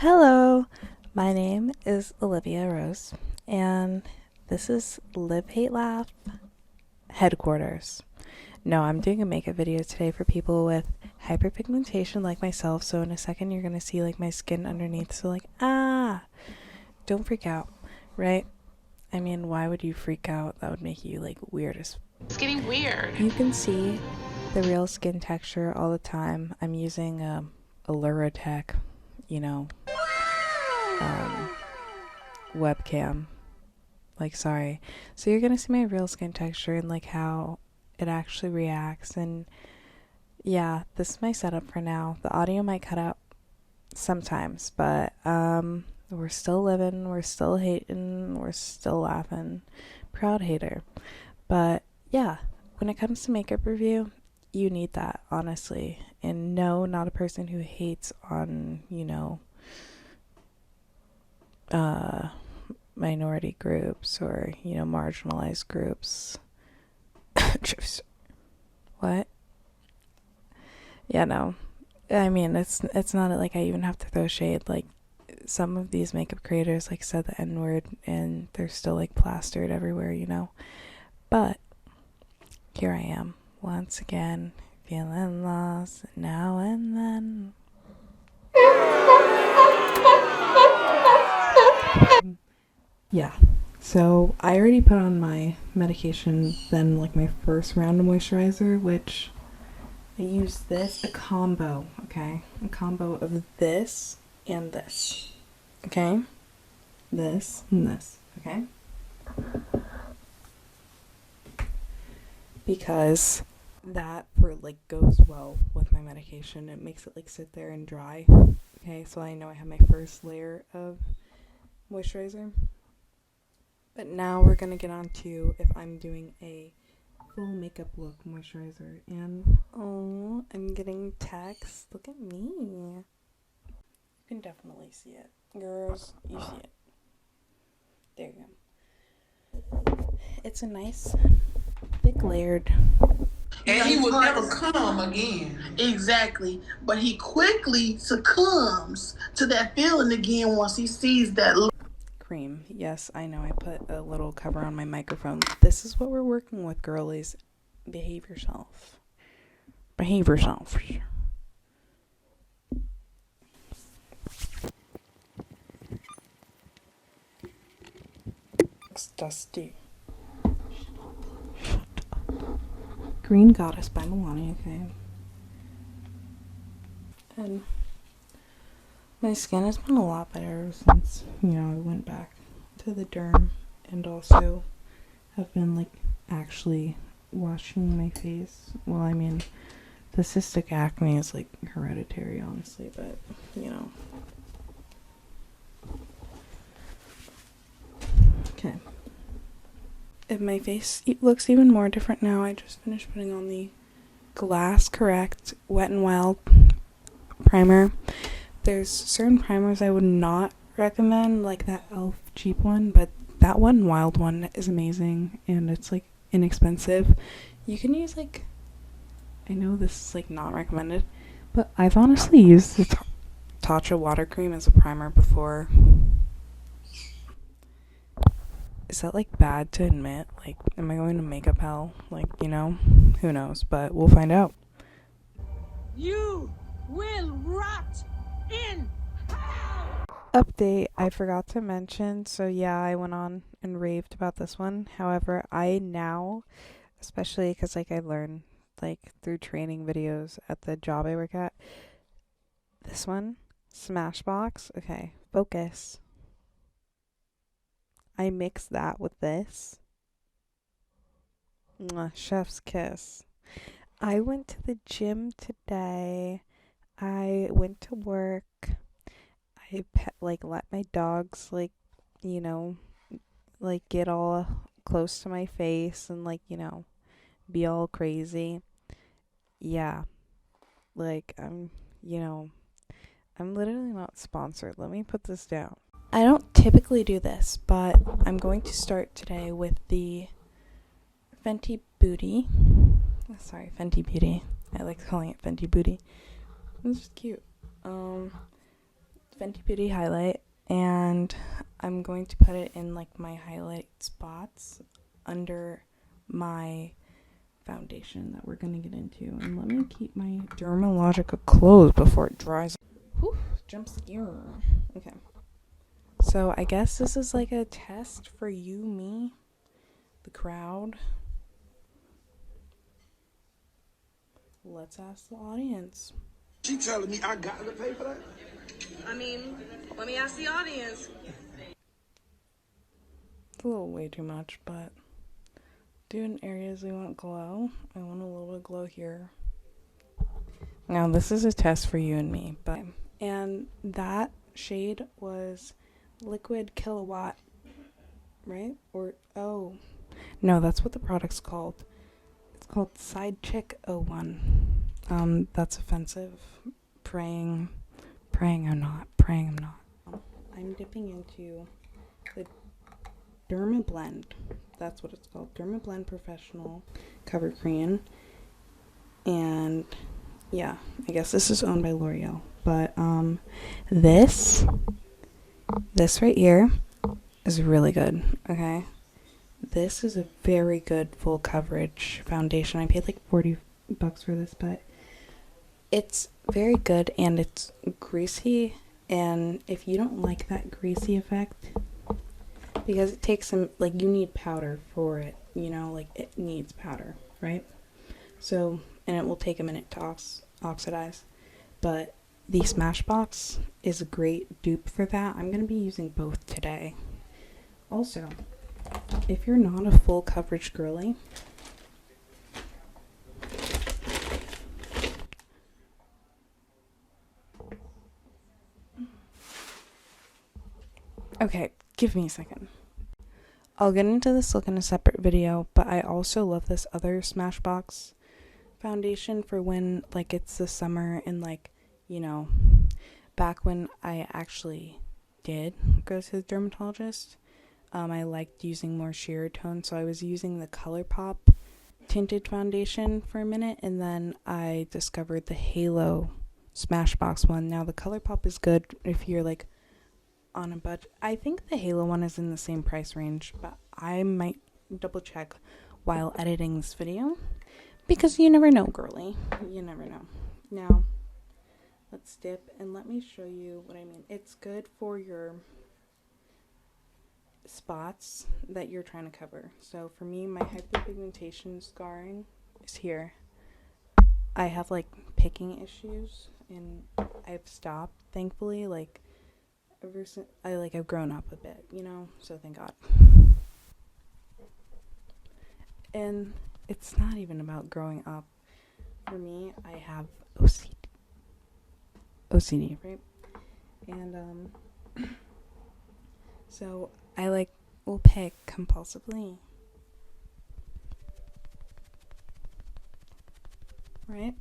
Hello, my name is Olivia Rose, and this is Live Hate Laugh headquarters. No, I'm doing a makeup video today for people with hyperpigmentation like myself, so in a second you're gonna see like my skin underneath, so like, don't freak out, right? I mean, why would you freak out? That would make you like weird as... It's getting weird. You can see the real skin texture all the time. I'm using a Luratech, you know, webcam. Like, sorry. So you're gonna see my real skin texture and like how it actually reacts. And yeah, this is my setup for now. The audio might cut out sometimes, but we're still living, we're still hating, we're still laughing. Proud hater. But yeah, when it comes to makeup review, you need that, honestly. And no, not a person who hates on, minority groups or, marginalized groups. What? Yeah, no. I mean, it's not like I even have to throw shade. Like, some of these makeup creators, like, said the N-word and they're still, like, plastered everywhere. But here I am, once again, feeling lost now and then. Yeah. So I already put on my medication, then like my first round of moisturizer, which I use this, a combo, okay? A combo of this and this, okay? This and this, okay? Because that goes well with my medication. It makes it like sit there and dry. Okay, so I know I have my first layer of moisturizer. But now we're gonna get on to if I'm doing a full makeup look moisturizer. And oh, I'm getting text. Look at me. You can definitely see it. Girls, you see it. There you go. It's a nice thick layered. And he will never come again. Exactly. But he quickly succumbs to that feeling again once he sees that cream. Yes, I know I put a little cover on my microphone. This is what we're working with, girlies. Behave yourself. Behave yourself. It's dusty. Shut up. Green Goddess by Milani, okay? And my skin has been a lot better since, I went back to the derm, and also have been like actually washing my face. Well, I mean, the cystic acne is like hereditary, honestly, but Okay. If my face looks even more different now, I just finished putting on the Glass Correct Wet n Wild primer. There's certain primers I would not recommend, like that e.l.f. cheap one, but that one, Wild one, is amazing, and it's like inexpensive. You can use like, I know this is like not recommended, but I've honestly used the Tatcha water cream as a primer before. Is that like bad to admit? Like, am I going to makeup hell? Like, who knows, but we'll find out. You will rot in hell! Update, I forgot to mention, so yeah, I went on and raved about this one. However, I now, especially because like I learned like through training videos at the job I work at, this one, Smashbox, okay, focus. I mix that with this. Mwah, chef's kiss. I went to the gym today. I went to work. I let my dogs get all close to my face and be all crazy. Yeah. I'm literally not sponsored. Let me put this down. I don't typically do this, but I'm going to start today with the Fenty Beauty. Sorry, Fenty Beauty. I like calling it Fenty Booty. It's just cute. Fenty Beauty highlight, and I'm going to put it in like my highlight spots under my foundation that we're going to get into. And let me keep my Dermalogica closed before it dries. Whew, jump scare. Okay. So I guess this is like a test for you, me, the crowd. Let's ask the audience. She telling me I got to pay for that? I mean, let me ask the audience. It's a little way too much, but do in areas we want glow. I want a little bit of glow here. Now this is a test for you and me, and that shade was Liquid Kilowatt, right? Or oh, no, that's what the product's called. It's called Side Chick 01. That's offensive. Praying I'm not. I'm dipping into the Derma Blend. That's what it's called. Derma Blend Professional Cover Cream. And yeah, I guess this is owned by L'Oreal. But this right here is really good. Okay. This is a very good full coverage foundation. I paid like $40 for this, but it's very good and it's greasy. And if you don't like that greasy effect, because it takes some, like, you need powder for it, you know, like it needs powder, right? So, and it will take a minute to oxidize. But the Smashbox is a great dupe for that. I'm going to be using both today. Also, if you're not a full coverage girly, okay, give me a second. I'll get into this look in a separate video, but I also love this other Smashbox foundation for when, like, it's the summer and, like, you know, back when I actually did go to the dermatologist. I liked using more sheer tone, so I was using the ColourPop tinted foundation for a minute, and then I discovered the Halo Smashbox one. Now, the ColourPop is good if you're, like, on a budget. I think the Halo one is in the same price range, but I might double check while editing this video, because you never know, girly. You never know. Now, let's dip, and let me show you what I mean. It's good for your spots that you're trying to cover. So for me, my hyperpigmentation scarring is here. I have like picking issues and I've stopped, thankfully, like ever since I've grown up a bit, you know, so thank God. And it's not even about growing up. For me, I have OCD, right? And so I will pick compulsively, right?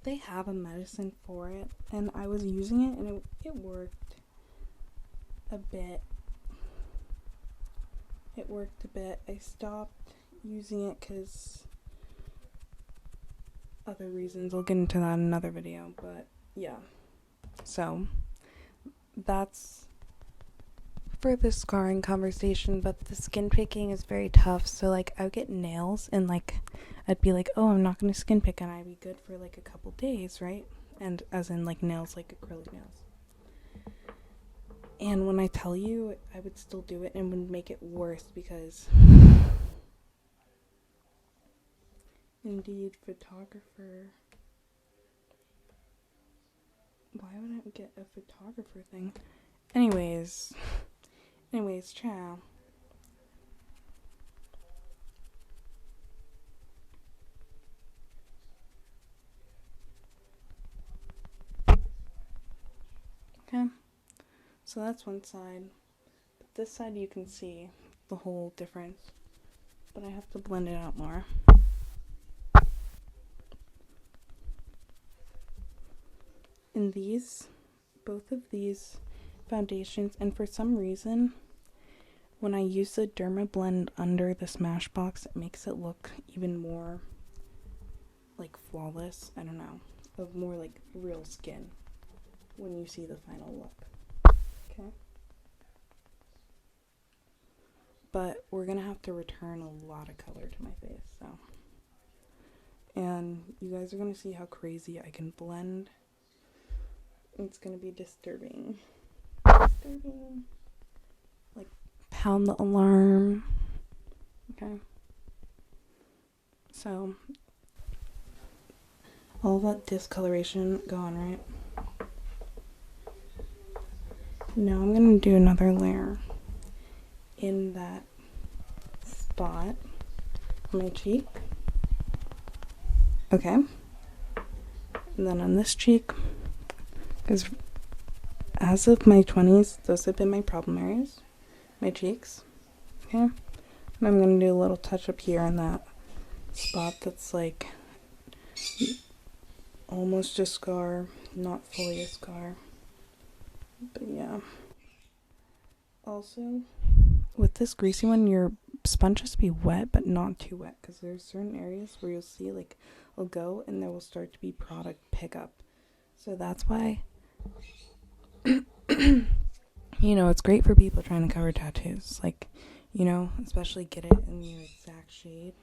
They have a medicine for it, and I was using it, and it worked a bit. I stopped using it because other reasons. I'll get into that in another video, but yeah. So that's for the scarring conversation, but the skin picking is very tough. So like I would get nails and like I'd be like, oh, I'm not gonna skin pick, and I'd be good for like a couple days, right? And as in like nails, like acrylic nails. And when I tell you, I would still do it and would make it worse because indeed, photographer. Why would I get a photographer thing? Anyways, ciao. Okay, so that's one side. But this side you can see the whole difference. But I have to blend it out more. In both of these foundations, and for some reason when I use the Derma Blend under the Smashbox, it makes it look even more like flawless. I don't know, of more like real skin, when you see the final look. Okay? But we're gonna have to return a lot of color to my face, so. And you guys are gonna see how crazy I can blend. It's gonna be disturbing. Disturbing. Like, pound the alarm. Okay? So, all that discoloration gone, right? Now I'm gonna do another layer in that spot on my cheek. Okay. And then on this cheek, because as of my 20s, those have been my problem areas. My cheeks. Okay. And I'm gonna do a little touch up here in that spot that's like almost a scar, not fully a scar. But yeah. Also, with this greasy one, your sponge has to be wet, but not too wet, because there's certain areas where you'll see, like, it'll go and there will start to be product pickup. So that's why, you know, it's great for people trying to cover tattoos. Like, you know, especially get it in your exact shade.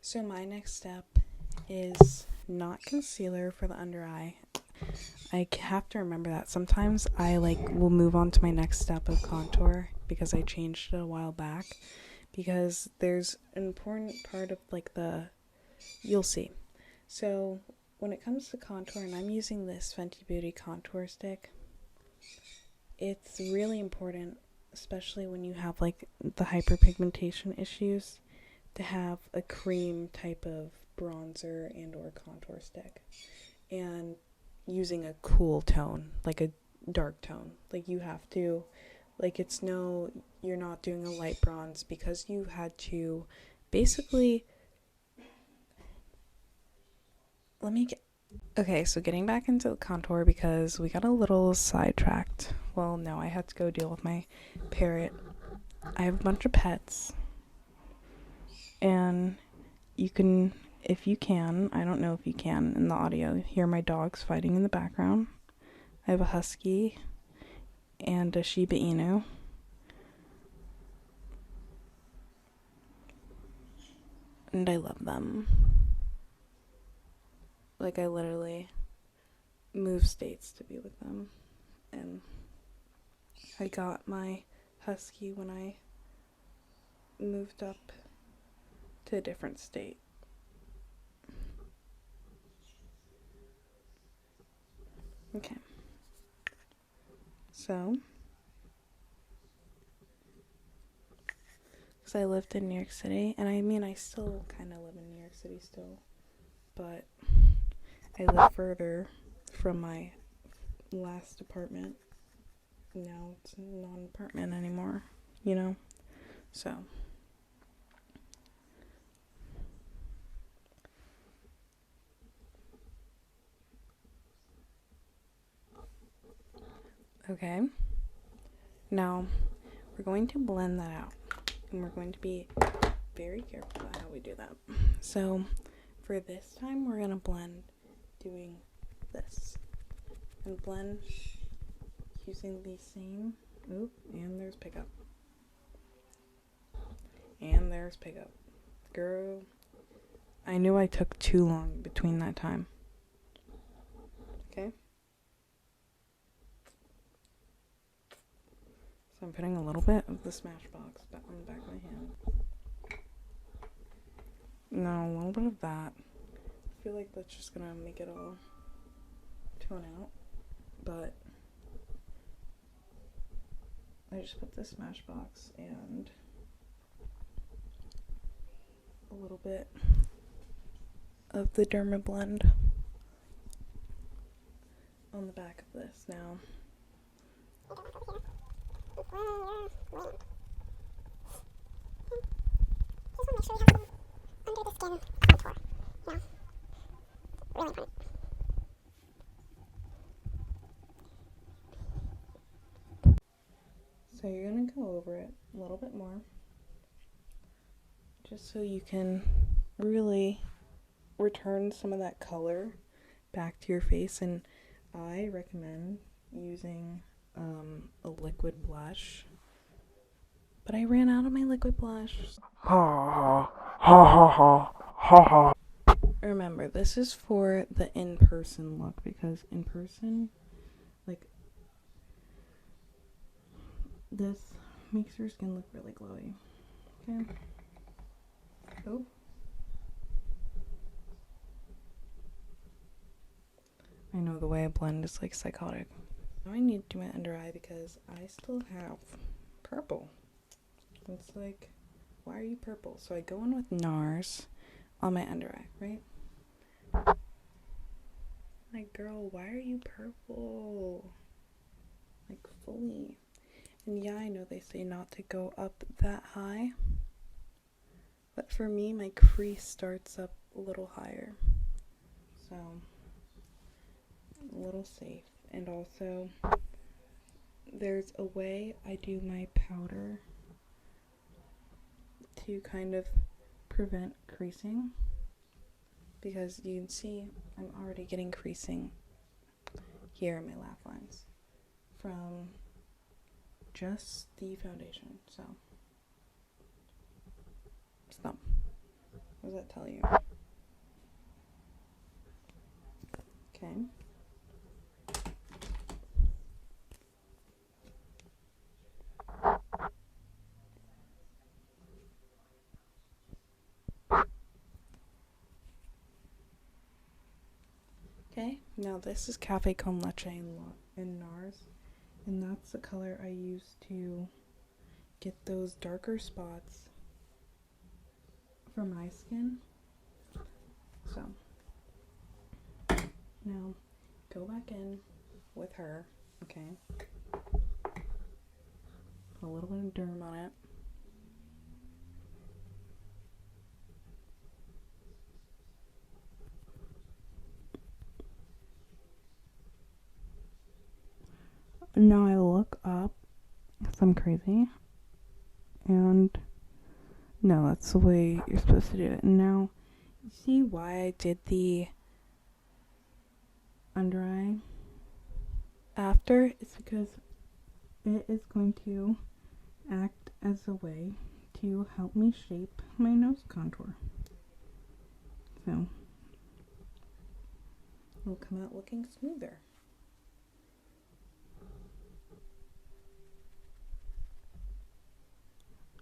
So my next step is not concealer for the under eye. I have to remember that. Sometimes I will move on to my next step of contour because I changed it a while back, because there's an important part of you'll see. So when it comes to contour, and I'm using this Fenty Beauty contour stick, it's really important, especially when you have the hyperpigmentation issues, to have a cream type of bronzer and or contour stick, and using a cool tone, like a dark tone. You have to, you're not doing a light bronze, because you had to basically, okay, so getting back into the contour, because we got a little sidetracked. Well, no, I had to go deal with my parrot. I have a bunch of pets, and you can, if you can, I don't know if you can in the audio, hear my dogs fighting in the background. I have a husky and a Shiba Inu. And I love them. I literally move states to be with them. And I got my husky when I moved up to a different state. Okay. So, because I lived in New York City, and I still kind of live in New York City still, but I live further from my last apartment. Now it's not an apartment anymore, you know? So. Okay. Now, we're going to blend that out. And we're going to be very careful about how we do that. So, for this time, we're going to blend doing this. And blend using the same, and there's pickup. And there's pickup. Girl, I knew I took too long between that time. Okay? So I'm putting a little bit of the Smashbox back on the back of my hand. No, a little bit of that. I feel like that's just gonna make it all tone out. But I just put the Smashbox and a little bit of the Derma Blend on the back of this now. Just want to make sure you have some under the skin contour. Yeah. Really important. So you're going to go over it a little bit more, just so you can really return some of that color back to your face. And I recommend using a liquid blush, but I ran out of my liquid blush. Remember, this is for the in-person look, because in person, like, this makes your skin look really glowy. Okay. Oh. I know the way I blend is like psychotic. Now I need to do my under eye because I still have purple. It's like, why are you purple? So I go in with NARS on my under eye, right? Like, girl, why are you purple? Like, fully. And yeah, I know they say not to go up that high, but for me, my crease starts up a little higher. So, a little safe. And also, there's a way I do my powder to kind of prevent creasing, because you can see I'm already getting creasing here in my laugh lines from just the foundation. So stop. What does that tell you? Okay. Okay, now this is Cafe Con Leche in NARS, and that's the color I use to get those darker spots for my skin. So, now go back in with her, okay? Put a little bit of derm on it. Now I look up, because I'm crazy, and no, that's the way you're supposed to do it. And now, you see why I did the under eye after? It's because it is going to act as a way to help me shape my nose contour. So, it'll come out looking smoother.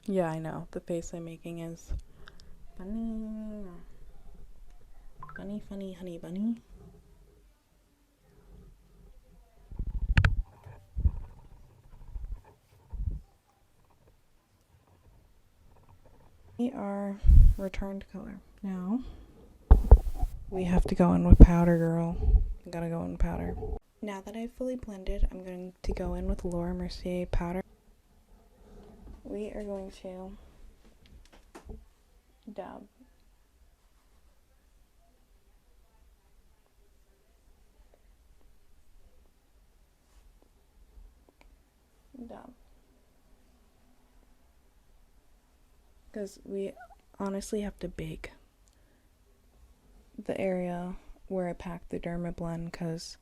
Yeah, I know. The face I'm making is funny. Funny, funny, honey bunny. We are returned color. Now, we have to go in with powder, girl. We gotta go in with powder. Now that I've fully blended, I'm going to go in with Laura Mercier powder. We are going to dab. Dab. Because we honestly have to bake the area where I packed the Dermablend, because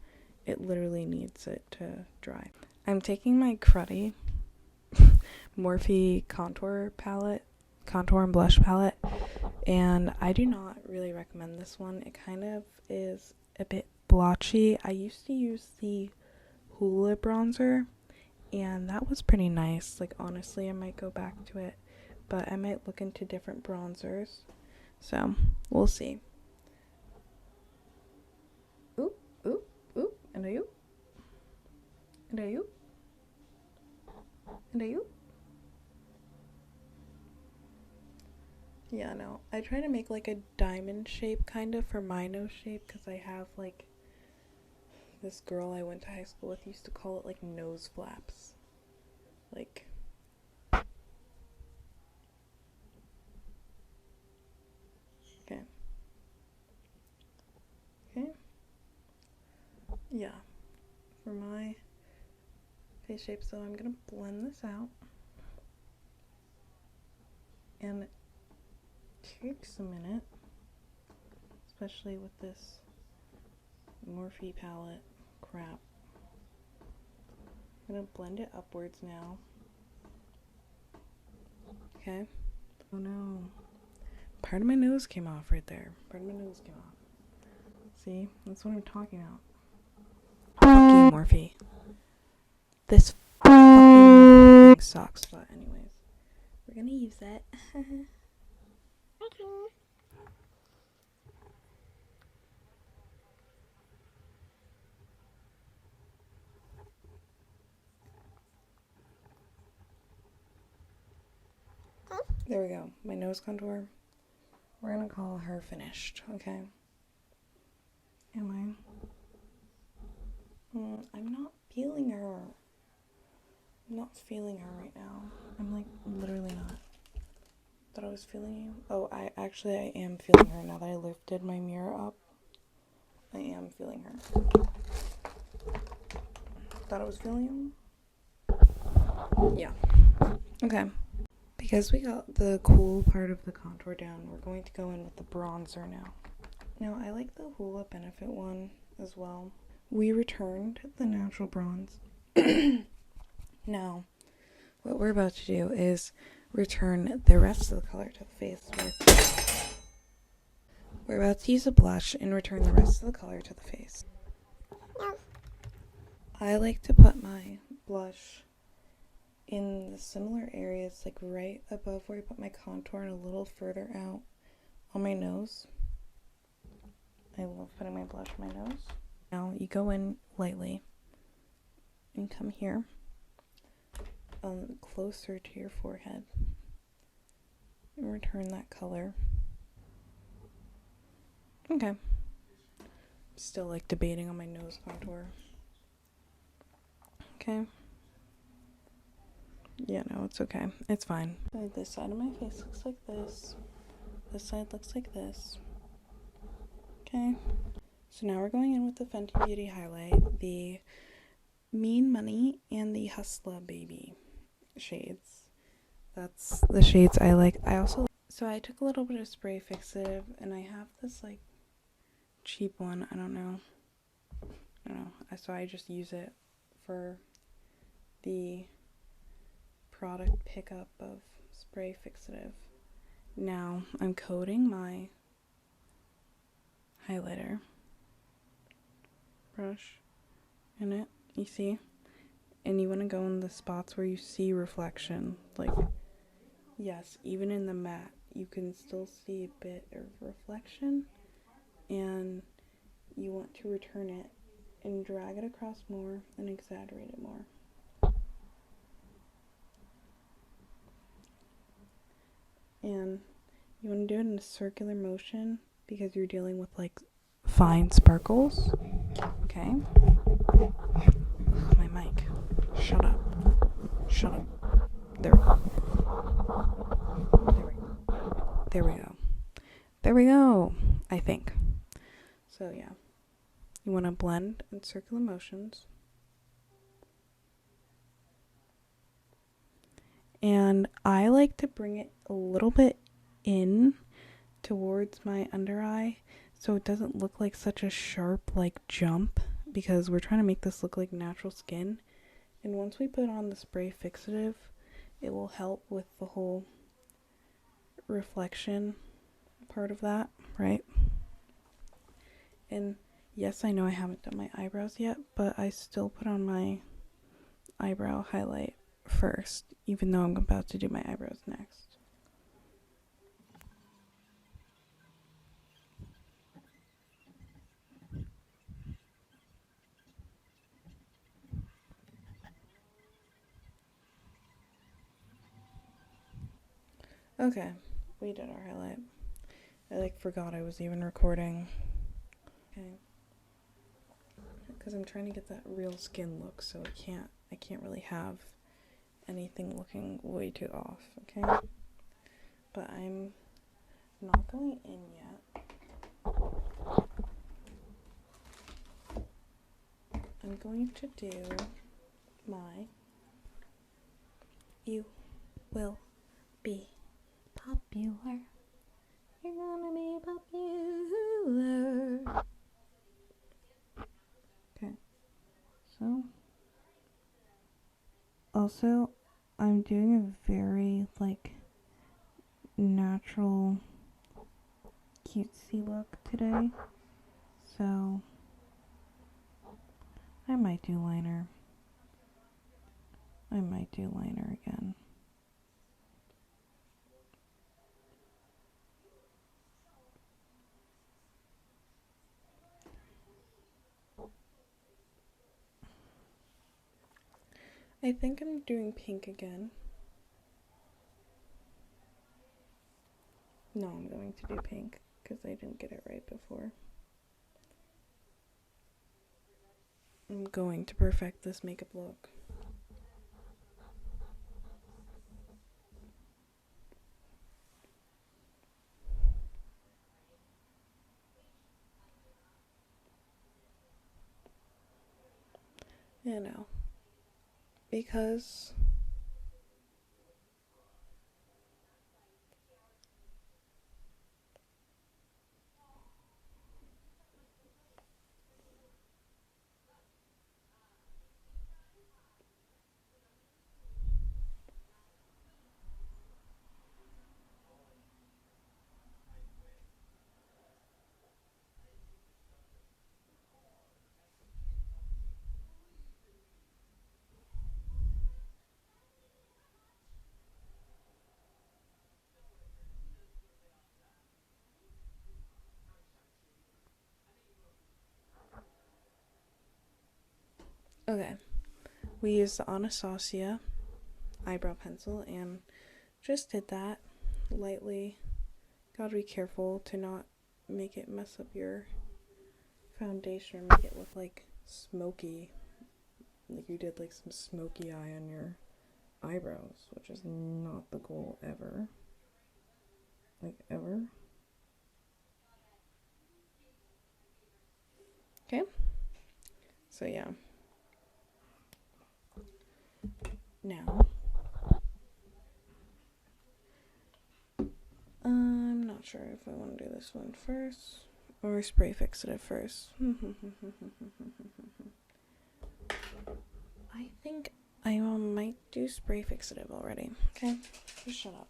it literally needs it to dry. I'm taking my cruddy Morphe contour and blush palette, and I do not really recommend this one. It kind of is a bit blotchy. I used to use the Hoola bronzer, and that was pretty nice. Like, honestly, I might go back to it, but I might look into different bronzers. So, we'll see. Oop, oop, oop, and are you? And are you? And are you? Yeah, no. I try to make like a diamond shape kind of for my nose shape, because I have like this girl I went to high school with used to call it like nose flaps. Like, okay. Okay. Yeah. For my face shape, so I'm gonna blend this out. And it takes a minute, especially with this Morphe palette crap. I'm gonna blend it upwards now. Okay. Oh no. Part of my nose came off right there. Part of my nose came off. See? That's what I'm talking about. Fuck you, Morphe. This fucking thing sucks, but anyways. We're gonna use it. There we go. My nose contour. We're gonna call her finished, okay? Am I? I'm not feeling her. I'm not feeling her right now. I'm like literally not. Thought I was feeling you. Oh, I am feeling her now that I lifted my mirror up. I am feeling her. Thought I was feeling you? Yeah. Okay. Because we got the cool part of the contour down, we're going to go in with the bronzer now. Now, I like the Hoola Benefit one as well. We returned the natural bronze. Now, what we're about to do is return the rest of the color to the face. We're about to use a blush and return the rest of the color to the face. I like to put my blush in the similar areas, like right above where I put my contour and a little further out on my nose. I love putting my blush on my nose. Now you go in lightly and come here, closer to your forehead, and return that color. Okay. Still like debating on my nose contour. Okay. Yeah, no, it's okay. It's fine. This side of my face looks like this. This side looks like this. Okay. So now we're going in with the Fenty Beauty highlight, the Mean Money and the Hustla Baby shades. That's the shades I like. So I took a little bit of spray fixative, and I have this like cheap one. I don't know. So I just use it for the product pickup of spray fixative. Now I'm coating my highlighter brush in it, you see? And you want to go in the spots where you see reflection. Like, yes, even in the matte, you can still see a bit of reflection, and you want to return it and drag it across more and exaggerate it more. And you want to do it in a circular motion because you're dealing with like fine sparkles. Okay. Ugh, my mic. Shut up. Shut up. There we go. There we go. There we go. I think. So yeah. You want to blend in circular motions. And I like to bring it a little bit in towards my under eye so it doesn't look like such a sharp like jump, because we're trying to make this look like natural skin. And once we put on the spray fixative, it will help with the whole reflection part of that, right? And yes, I know I haven't done my eyebrows yet, but I still put on my eyebrow highlight first, even though I'm about to do my eyebrows next. Okay, we did our highlight. I forgot I was even recording. Okay. Because I'm trying to get that real skin look, so I can't really have anything looking way too off, okay? But I'm not going in yet. I'm going to do my You Will Be Popular. You're gonna be popular. Okay, so Also, I'm doing a very, like, natural, cutesy look today. So, I might do liner. I might do liner again. I think I'm doing pink again. No, I'm going to do pink because I didn't get it right before. I'm going to perfect this makeup look. You know, because okay, we used the Anastasia eyebrow pencil and just did that lightly. Gotta be careful to not make it mess up your foundation or make it look like smoky, like you did like some smoky eye on your eyebrows, which is not the goal ever. Like, ever. Okay, so yeah. Now, I'm not sure if I want to do this one first or spray fixative first. I think I might do spray fixative already. Okay, just shut up.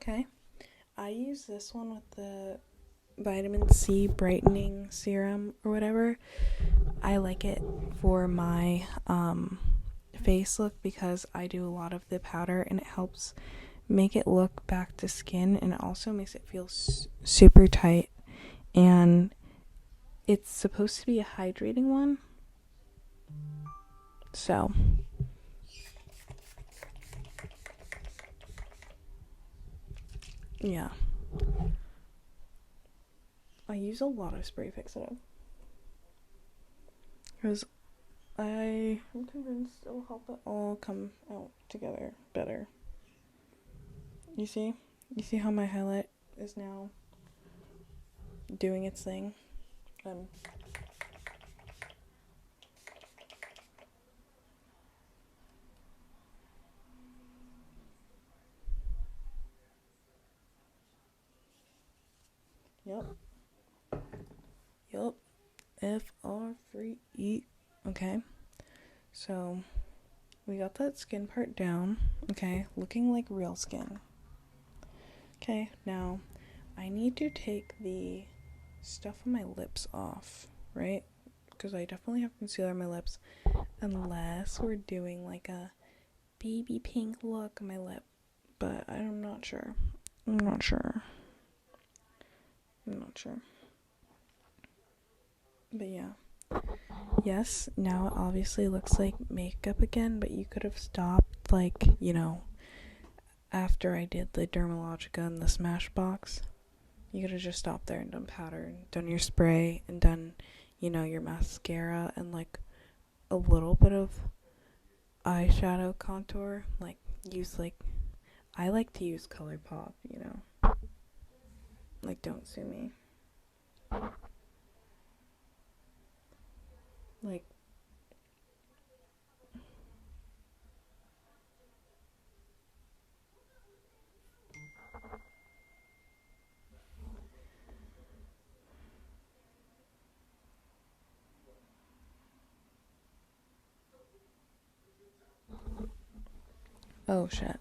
Okay, I use this one with the vitamin C brightening serum or whatever. I like it for my face look because I do a lot of the powder and it helps make it look back to skin, and it also makes it feel super tight, and it's supposed to be a hydrating one. So yeah, I use a lot of spray fixative because I am convinced it'll help it all come out together better. You see how my highlight is now doing its thing. Yep. F-R-3-E. Okay. So, we got that skin part down. Okay. Looking like real skin. Okay. Now, I need to take the stuff on my lips off, right? Because I definitely have concealer on my lips. Unless we're doing like a baby pink look on my lip. But I'm not sure. But yeah. Yes, now it obviously looks like makeup again, but you could have stopped, like, after I did the Dermalogica and the Smashbox. You could have just stopped there and done powder and done your spray and done, your mascara and, like, a little bit of eyeshadow contour, like use like I like to use ColourPop, you know. Like, don't sue me. Like, oh shit.